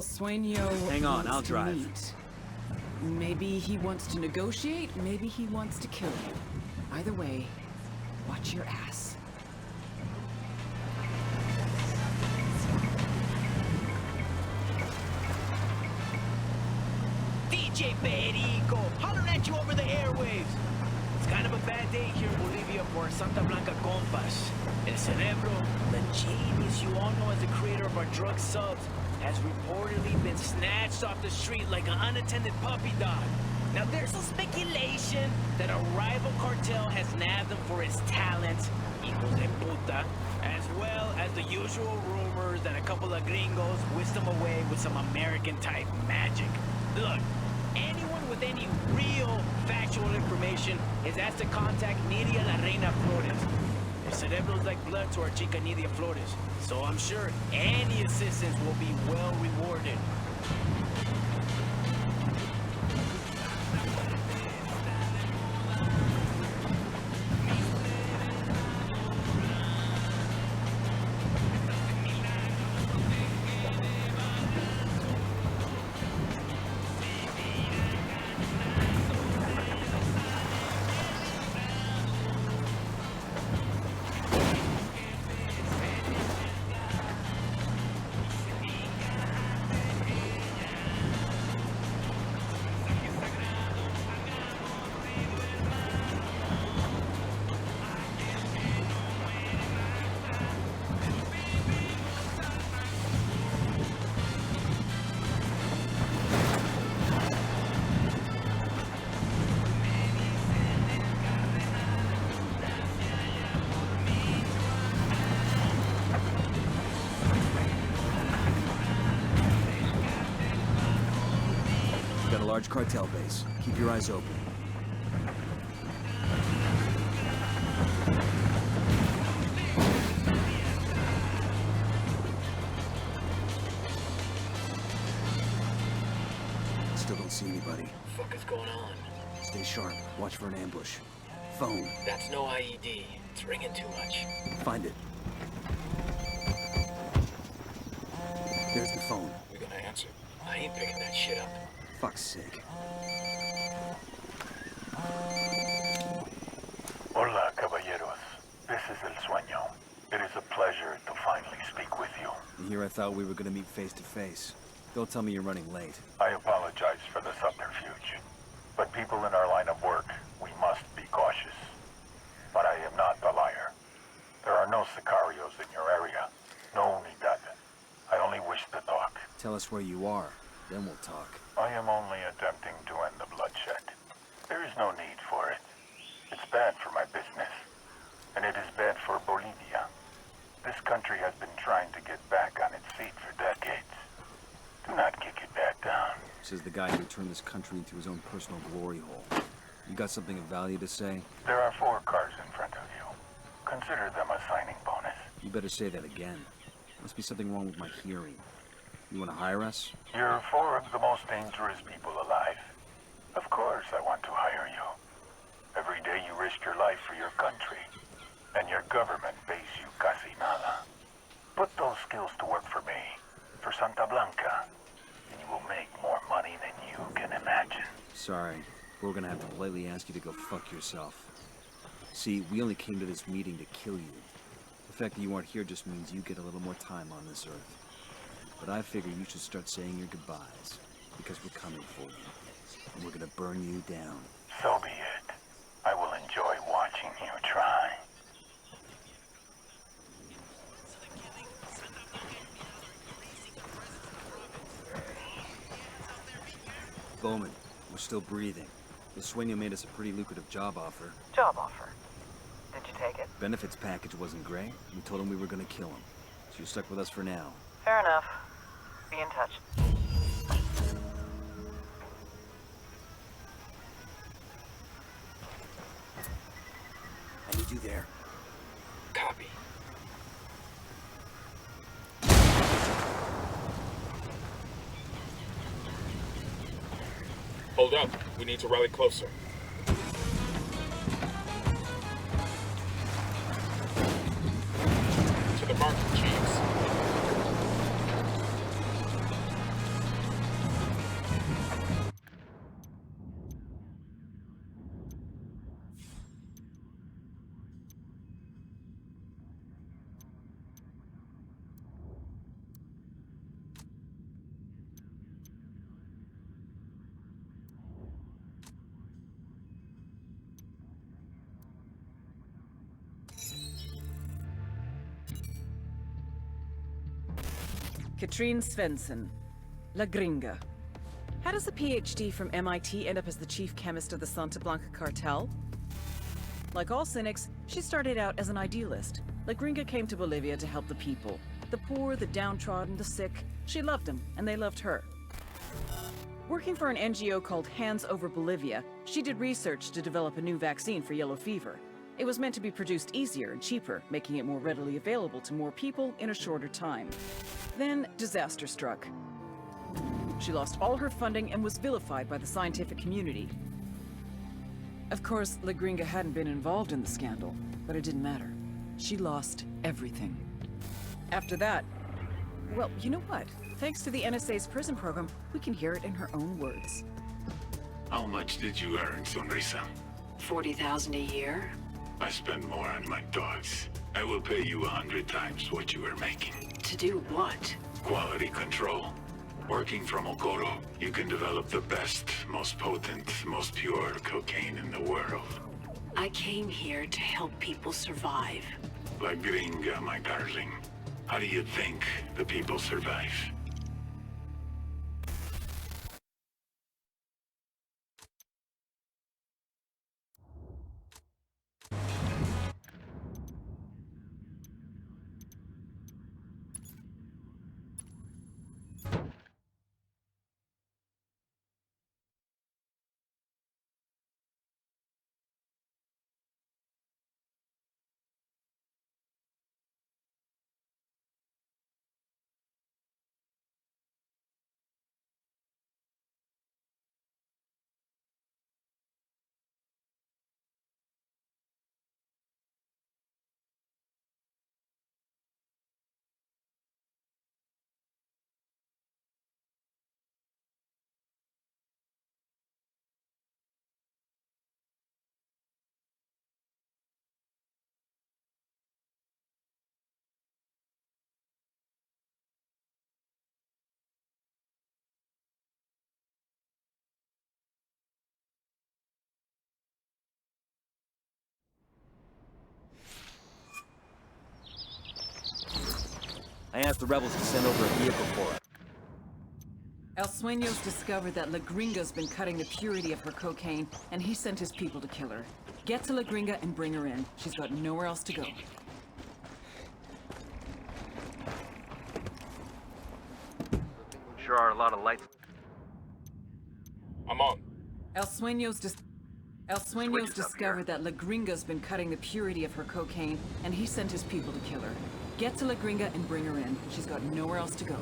El Sueño Hang on, wants I'll to drive. meet. Maybe he wants to negotiate, maybe he wants to kill you. Either way, watch your ass. DJ Perico, hollering at you over the airwaves. It's kind of a bad day here in Bolivia for our Santa Blanca compas. El Cerebro, the genius you all know as the creator of our drug subs, has reportedly been snatched off the street like an unattended puppy dog. Now there's some speculation that a rival cartel has nabbed him for his talents, hijos de puta, as well as the usual rumors that a couple of gringos whisked him away with some American-type magic. Look, anyone with any real factual information is asked to contact Nidia La Reina Flores. El Cerebro's like blood to our chica Nidia Flores, so I'm sure any assistance will be well rewarded. Got a large cartel base. Keep your eyes open. Still don't see anybody. What the fuck is going on? Stay sharp. Watch for an ambush. Phone. That's no IED. It's ringing too much. Find it. There's the phone. We gonna answer? I ain't picking that shit up. Fuck's sake. Hola, caballeros. This is El Sueño. It is a pleasure to finally speak with you. And here I thought we were gonna meet face to face. Don't tell me you're running late. I apologize for the subterfuge. But people in our line of work, we must be cautious. But I am not the liar. There are no sicarios in your area. No unidad. I only wish to talk. Tell us where you are, then we'll talk. I am only attempting to end the bloodshed. There is no need for it. It's bad for my business. And it is bad for Bolivia. This country has been trying to get back on its feet for decades. Do not kick it back down. Says the guy who turned this country into his own personal glory hole. You got something of value to say? There are 4 cars in front of you. Consider them a signing bonus. You better say that again. Must be something wrong with my hearing. You want to hire us? You're 4 of the most dangerous people alive. Of course I want to hire you. Every day you risk your life for your country. And your government pays you casi nada. Put those skills to work for me. For Santa Blanca. And you will make more money than you can imagine. Sorry, we're gonna have to politely ask you to go fuck yourself. See, we only came to this meeting to kill you. The fact that you aren't here just means you get a little more time on this earth. But I figure you should start saying your goodbyes, because we're coming for you. And we're gonna burn you down. So be it. I will enjoy watching you try. Bowman, we're still breathing. The Sueño made us a pretty lucrative job offer. Job offer. Did you take it? Benefits package wasn't great. We told him we were gonna kill him. So you're stuck with us for now. Fair enough. Be in touch. I need you there. Copy. Hold up. We need to rally closer. To the mark, Chiefs. Katrine Svensson, La Gringa. How does a PhD from MIT end up as the chief chemist of the Santa Blanca cartel? Like all cynics, she started out as an idealist. La Gringa came to Bolivia to help the people. The poor, the downtrodden, the sick. She loved them, and they loved her. Working for an NGO called Hands Over Bolivia, she did research to develop a new vaccine for yellow fever. It was meant to be produced easier and cheaper, making it more readily available to more people in a shorter time. Then, disaster struck. She lost all her funding and was vilified by the scientific community. Of course, La Gringa hadn't been involved in the scandal, but it didn't matter. She lost everything. After that, well, you know what? Thanks to the NSA's prison program, we can hear it in her own words. How much did you earn, Sonrisa? 40,000 a year? I spend more on my dogs. I will pay you 100 times what you are making. To do what? Quality control. Working from Okoro, you can develop the best, most potent, most pure cocaine in the world. I came here to help people survive. La Gringa, my darling. How do you think the people survive? I asked the rebels to send over a vehicle for us. El Sueño's discovered that La Gringa's been cutting the purity of her cocaine, and he sent his people to kill her. Get to La Gringa and bring her in. She's got nowhere else to go. Sure are a lot of lights. I'm on. El Sueño's discovered that La Gringa's been cutting the purity of her cocaine, and he sent his people to kill her. Get to La Gringa and bring her in. She's got nowhere else to go.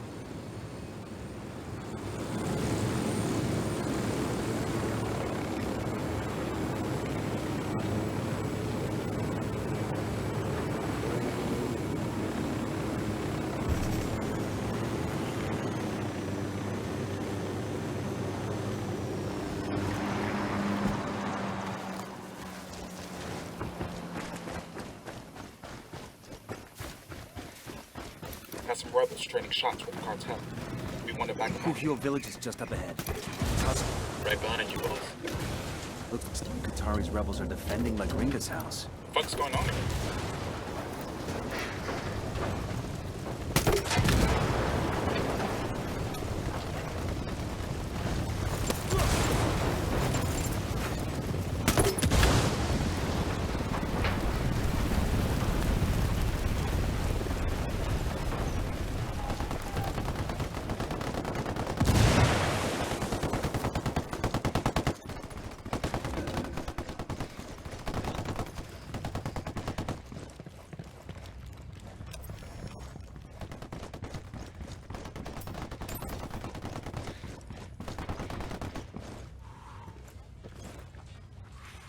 Got some rebels trading shots with the cartel. We want to back them up. Kuhio village is just up ahead. Right behind you, boss. Looks like Qatari's rebels are defending La Gringa's house. What's going on here?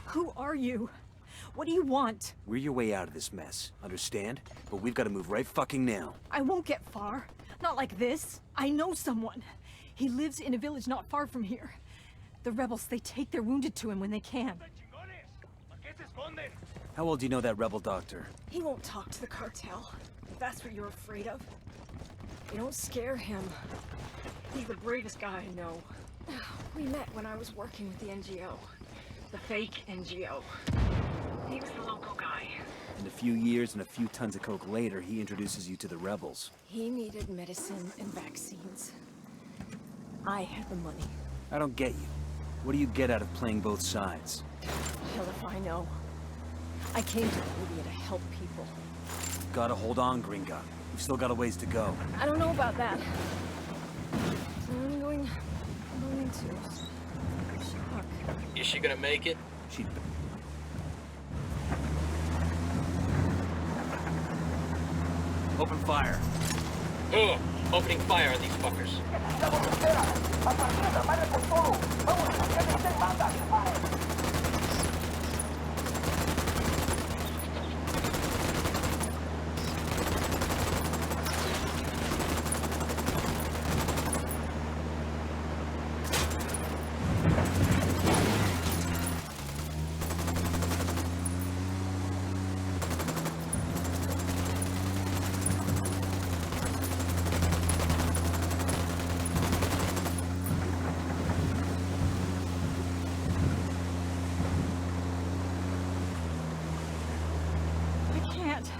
Who are you? What do you want? We're your way out of this mess, understand? But we've got to move right fucking now. I won't get far. Not like this. I know someone. He lives in a village not far from here. The rebels, they take their wounded to him when they can. How well do you know that rebel doctor? He won't talk to the cartel, if that's what you're afraid of. You don't scare him. He's the bravest guy I know. We met when I was working with the NGO. The fake NGO. He was the local guy. In a few years and a few tons of coke later, he introduces you to the rebels. He needed medicine and vaccines. I had the money. I don't get you. What do you get out of playing both sides? Hell if I know. I came to Bolivia to help people. Gotta hold on, Gringa. We've still got a ways to go. I don't know about that. I'm going to... Fuck. Is she gonna make it? She'd... Open fire. Ugh! Opening fire on these fuckers. I can't.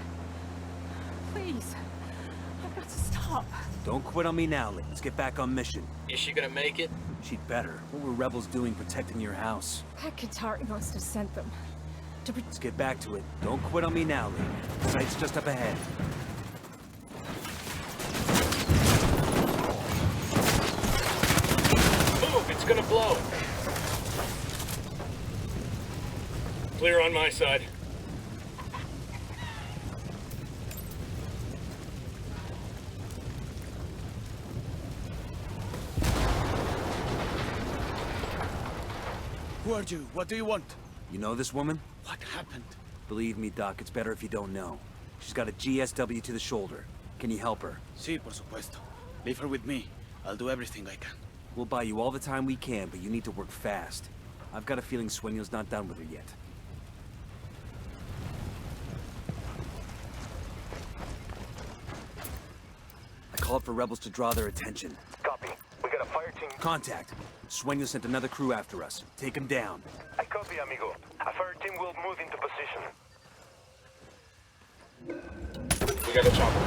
Please. I've got to stop. Don't quit on me now, Lee. Let's get back on mission. Is she gonna make it? She'd better. What were rebels doing protecting your house? That Qatari must have sent them. Let's get back to it. Don't quit on me now, Lee. The site's just up ahead. Move! It's gonna blow! Clear on my side. Who are you? What do you want? You know this woman? What happened? Believe me, Doc, it's better if you don't know. She's got a GSW to the shoulder. Can you help her? Sí, por supuesto. Leave her with me. I'll do everything I can. We'll buy you all the time we can, but you need to work fast. I've got a feeling Sueño's not done with her yet. I called for rebels to draw their attention. Copy. We got a fire team. Contact. Sueño sent another crew after us. Take him down. I copy, amigo. A fire team will move into position. We got a chopper.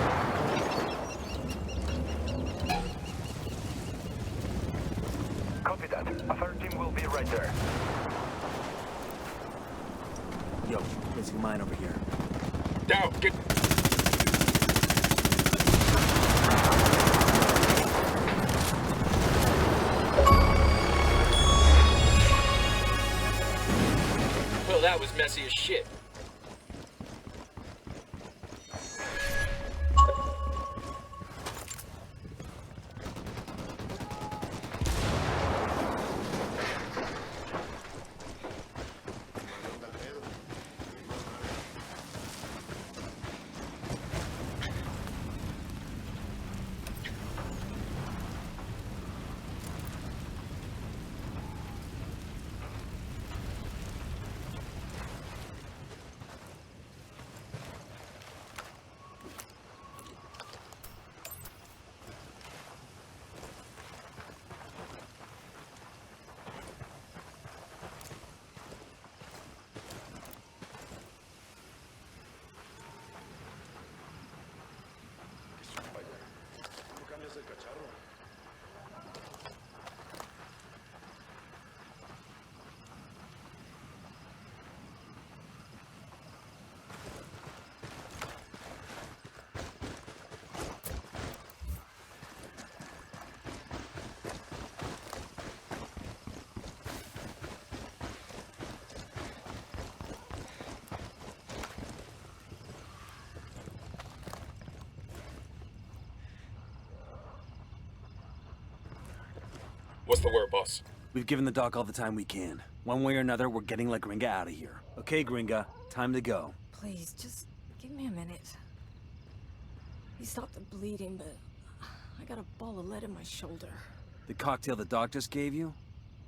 Copy that. A fire team will be right there. Yo, placing mine over here. Down, get... Well, that was messy as shit. What's the word, boss? We've given the doc all the time we can. One way or another, we're getting La Gringa out of here. Okay, Gringa, time to go. Please, just give me a minute. He stopped the bleeding, but I got a ball of lead in my shoulder. The cocktail the doc just gave you?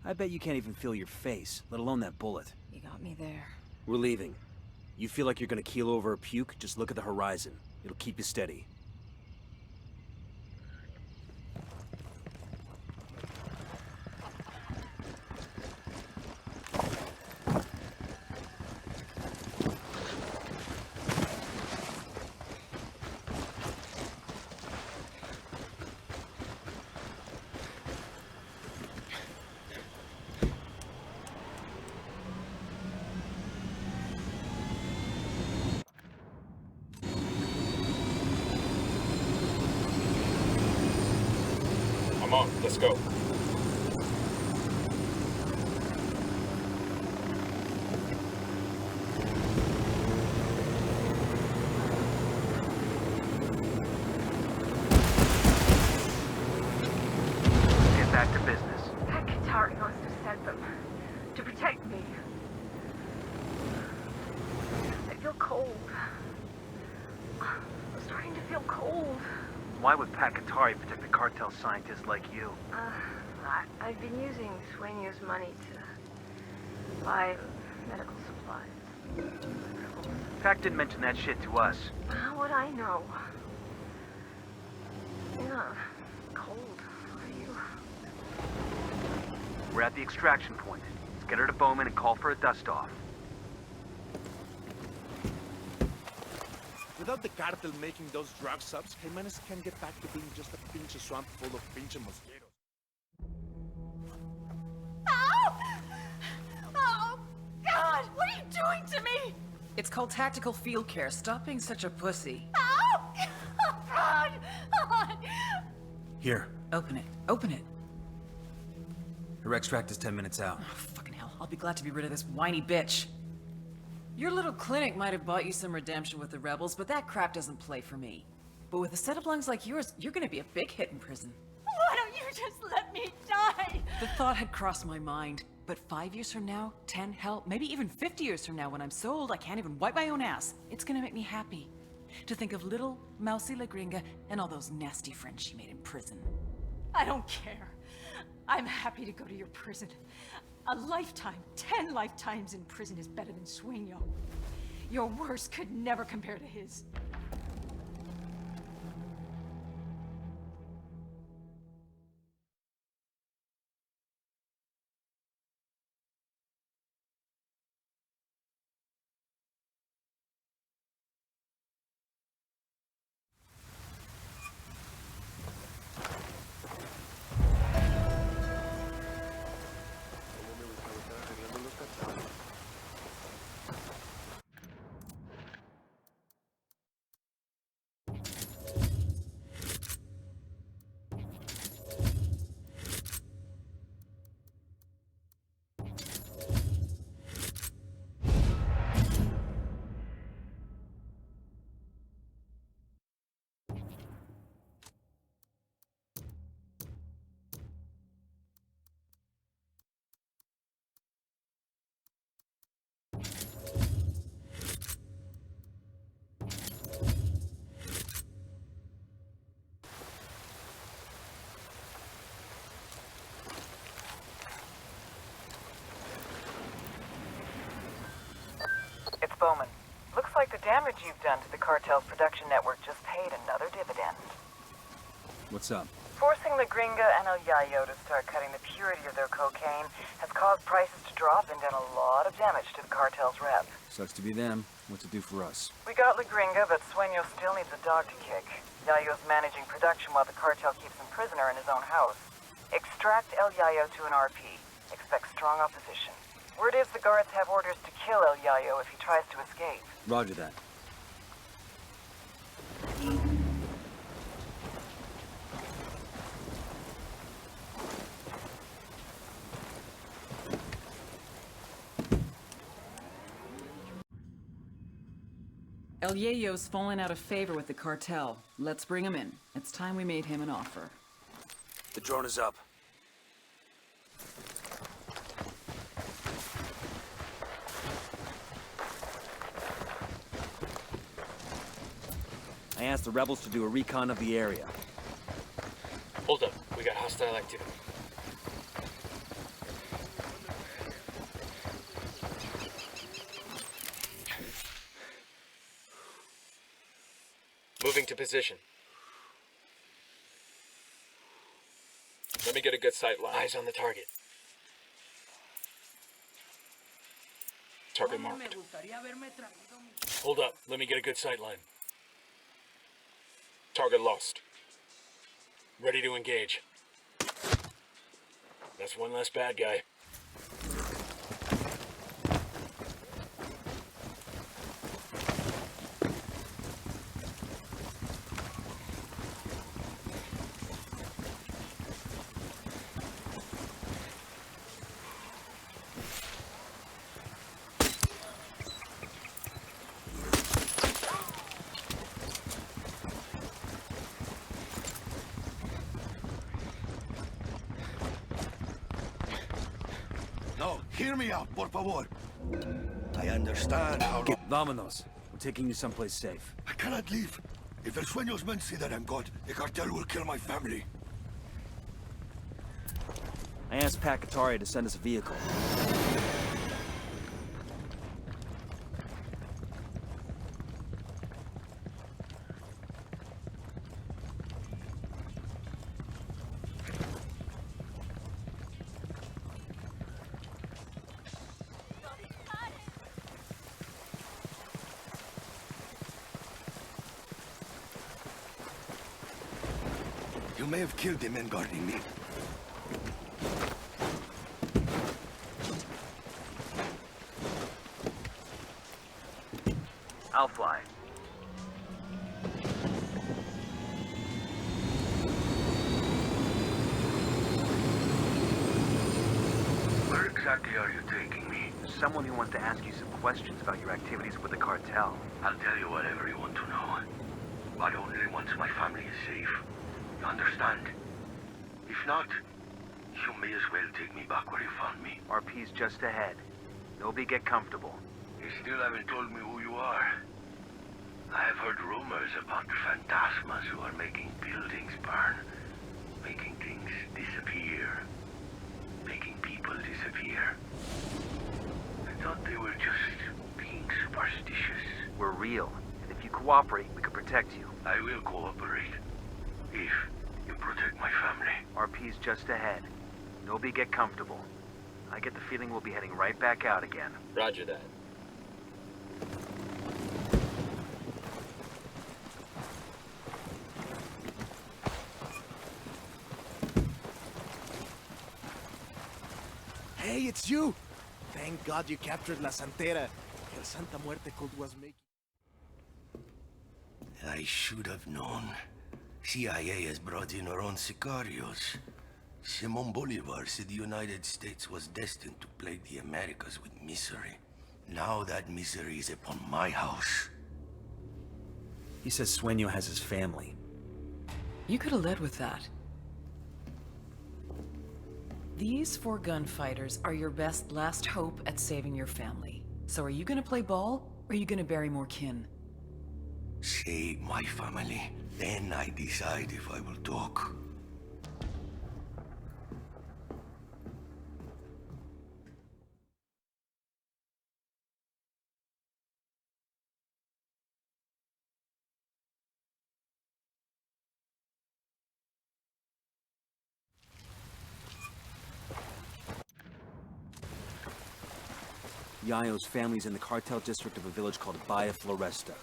I bet you can't even feel your face, let alone that bullet. You got me there. We're leaving. You feel like you're gonna keel over or puke, just look at the horizon. It'll keep you steady. on, let's go. Get back to business. Katari must have sent them to protect me. I feel cold. I'm starting to feel cold. Why would Pakatari protect a cartel scientist like you? I've been using Sueño's money to buy medical supplies. Pac didn't mention that shit to us. How would I know? You're not cold, are you? We're at the extraction point. Let's get her to Bowman and call for a dust-off. Without the cartel making those drug subs, Jimenez can get back to being just a pinche swamp full of pinche mosquitoes. Ow! Oh, God! What are you doing to me? It's called tactical field care. Stop being such a pussy. Ow! Oh, God! God! Here. Open it. Open it. Her extract is 10 minutes out. Oh, fucking hell. I'll be glad to be rid of this whiny bitch. Your little clinic might have bought you some redemption with the rebels, but that crap doesn't play for me. But with a set of lungs like yours, you're gonna be a big hit in prison. Why don't you just let me die? The thought had crossed my mind, but 5 years from now, 10, hell, maybe even 50 years from now, when I'm so old I can't even wipe my own ass, it's gonna make me happy. To think of little mousy La Gringa and all those nasty friends she made in prison. I don't care. I'm happy to go to your prison. A lifetime, 10 lifetimes in prison is better than Sueño. Your worst could never compare to his. It's Bowman. Looks like the damage you've done to the cartel's production network just paid another dividend. What's up? Forcing the Gringa and El Yayo to start cutting the purity of their cocaine has caused prices to drop and done a lot of damage to the cartel's rep. Sucks to be them. What's it do for us? We got La Gringa, but Sueño still needs a dog to kick. Yayo's managing production while the cartel keeps him prisoner in his own house. Extract El Yayo to an RP. Expect strong opposition. Word is the guards have orders to kill El Yayo if he tries to escape. Roger that. El Yayo's fallen out of favor with the cartel. Let's bring him in. It's time we made him an offer. The drone is up. I asked the rebels to do a recon of the area. Hold up, we got hostile activity. Moving to position. Let me get a good sight line. Eyes on the target. Target marked. Hold up, let me get a good sight line. Target lost. Ready to engage. That's one less bad guy. Hear me out, por favor. I understand how long... Vámonos. We're taking you someplace safe. I cannot leave. If El Sueños men see that I'm God, the cartel will kill my family. I asked Pat Katari to send us a vehicle. You may have killed the men guarding me. I'll fly. Where exactly are you taking me? Someone who wants to ask you some questions about your activities with the cartel. I'll tell you whatever you want to know. But only once my family is safe. You understand? If not, you may as well take me back where you found me. RP's just ahead. Nobody get comfortable. You still haven't told me who you are. I have heard rumors about phantasmas who are making buildings burn, making things disappear, making people disappear. I thought they were just being superstitious. We're real, and if you cooperate, we can protect you. I will cooperate, if you protect my family. RP's just ahead. Nobody get comfortable. I get the feeling we'll be heading right back out again. Roger that. Hey, it's you! Thank God you captured La Santera. El Santa Muerte cult was making... I should have known. CIA has brought in her own sicarios. Simon Bolivar said the United States was destined to plague the Americas with misery. Now that misery is upon my house. He says Sueño has his family. You could have led with that. These 4 gunfighters are your best last hope at saving your family. So are you gonna play ball, or are you gonna bury more kin? Save my family, then I decide if I will talk. Yayo's family's in the cartel district of a village called Bahia Floresta.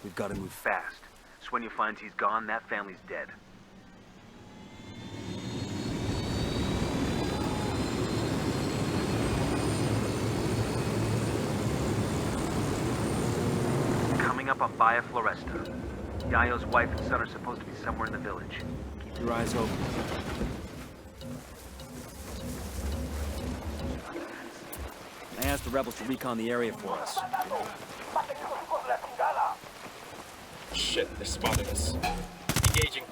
We've got to move Fast. So when you finds he's gone, that family's dead. Coming up on Bahia Floresta. Yayo's wife and son are supposed to be somewhere in the village. Keep your eyes open. I asked the rebels to recon the area for us. Shit, they spotted us. Engaging.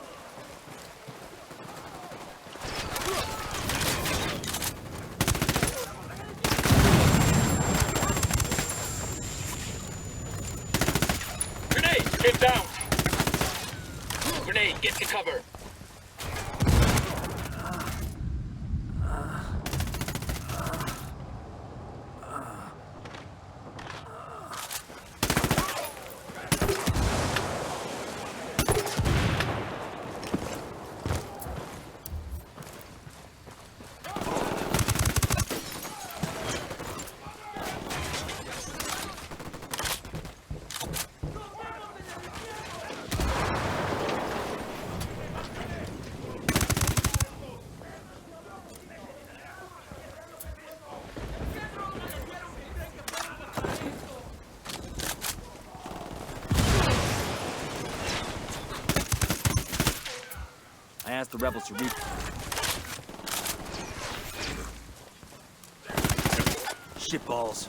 Grenade! Get down! Grenade, get to cover! I asked the rebels to Shitballs.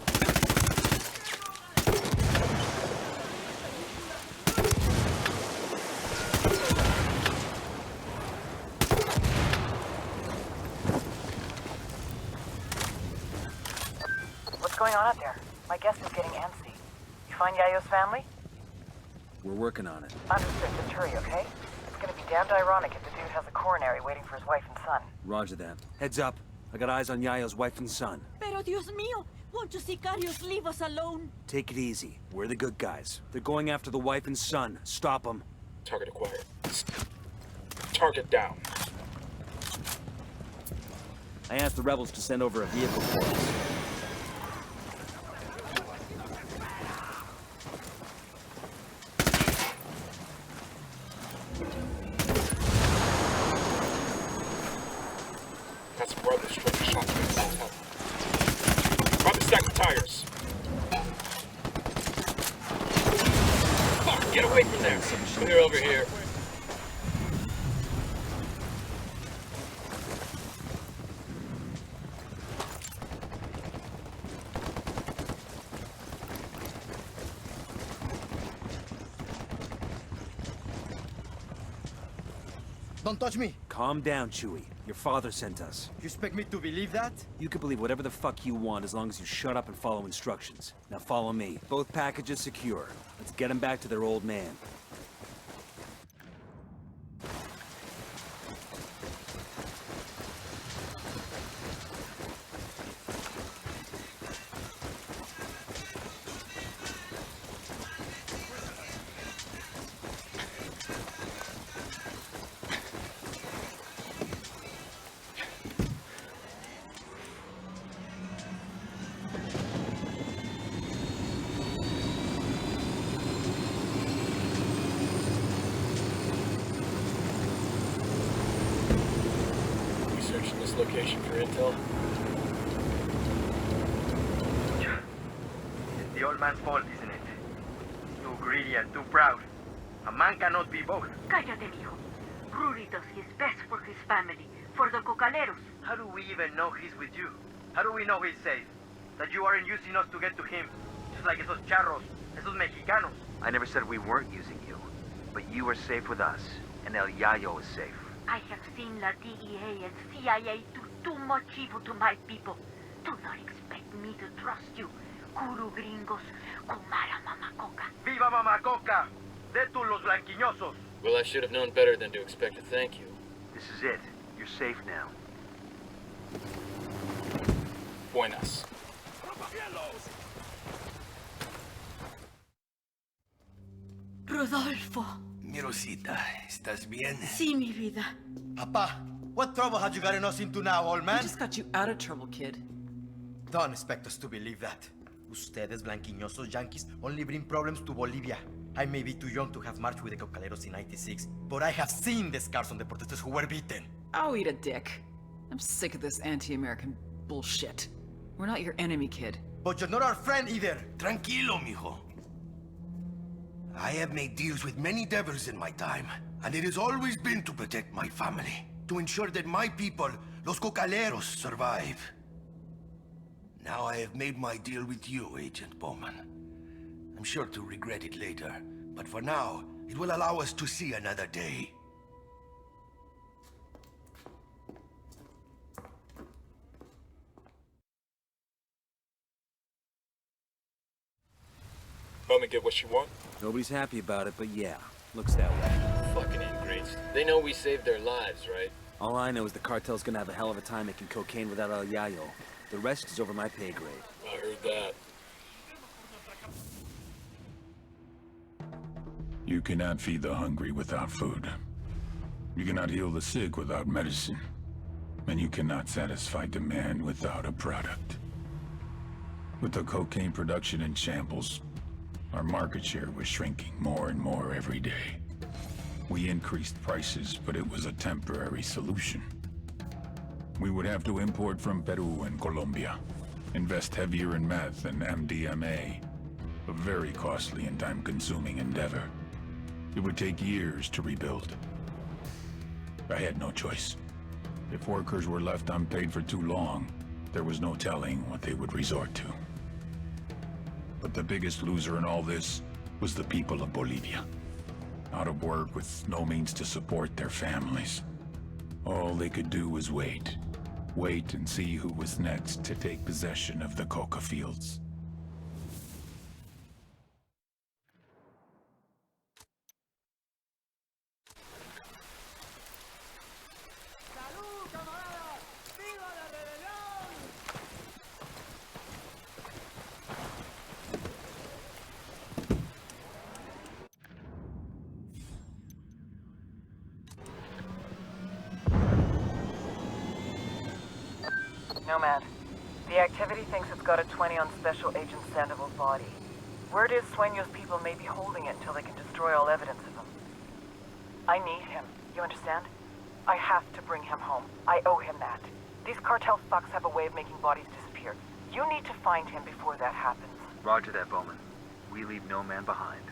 on out there? My guest is getting antsy. You find Yayo's family? We're working on it. Understood. Just hurry, okay? It's gonna be damned ironic if the dude has a coronary waiting for his wife and son. Roger that. Heads up. I got eyes on Yayo's wife and son. Pero Dios mío, won't you sicarios leave us alone? Take it easy. We're the good guys. They're going after the wife and son. Stop them. Target acquired. Target down. I asked the rebels to send over a vehicle for us. Got some rebels striking shots from the south. Grab the stack of tires. Fuck, get away from there. Clear over here. Don't touch me. Calm down, Chewie. Your father sent us. You expect me to believe that? You can believe whatever the fuck you want as long as you shut up and follow instructions. Now follow me. Both packages secure. Let's get them back to their old man. Searching this location for intel. It's the old man's fault, isn't it? Too greedy and too proud. A man cannot be both. Cállate, mijo. Rudy does his best for his family, for the cocaleros. How do we even know he's with you? How do we know he's safe? That you aren't using us to get to him? Just like esos charros, esos mexicanos. I never said we weren't using you. But you are safe with us, and El Yayo is safe. I have seen la DEA and CIA do too much evil to my people. Do not expect me to trust you. Kuru gringos, kumara mamacoca. Viva mamacoca! Detu los blanquiñosos! Well, I should have known better than to expect a thank you. This is it. You're safe now. Buenas. Rodolfo. Mi Rosita, ¿estás bien? Sí, mi vida. Papa, what trouble had you gotten us into now, old man? I just got you out of trouble, kid. Don't expect us to believe that. Ustedes, blanquiñosos yankees, only bring problems to Bolivia. I may be too young to have marched with the cocaleros in '96, but I have seen the scars on the protesters who were beaten. I'll eat a dick. I'm sick of this anti-American bullshit. We're not your enemy, kid. But you're not our friend either. Tranquilo, mijo. I have made deals with many devils in my time, and it has always been to protect my family, to ensure that my people, los cocaleros, survive. Now I have made my deal with you, Agent Bowman. I'm sure to regret it later, but for now, it will allow us to see another day. Bowman get what you want? Nobody's happy about it, but yeah, looks that way. Fucking ingrates. They know we saved their lives, right? All I know is the cartel's gonna have a hell of a time making cocaine without El Yayo. The rest is over my pay grade. I heard that. You cannot feed the hungry without food. You cannot heal the sick without medicine. And you cannot satisfy demand without a product. With the cocaine production in shambles, our market share was shrinking more and more every day. We increased prices, but it was a temporary solution. We would have to import from Peru and Colombia, invest heavier in meth and MDMA, a very costly and time-consuming endeavor. It would take years to rebuild. I had no choice. If workers were left unpaid for too long, there was no telling what they would resort to. But the biggest loser in all this was the people of Bolivia. Out of work with no means to support their families. All they could do was wait. Wait and see who was next to take possession of the coca fields. Nomad. The activity thinks it's got a 20 on Special Agent Sandoval's body. Word is Sueño's people may be holding it until they can destroy all evidence of him. I need him, you understand? I have to bring him home. I owe him that. These cartel fucks have a way of making bodies disappear. You need to find him before that happens. Roger that, Bowman. We leave no man behind.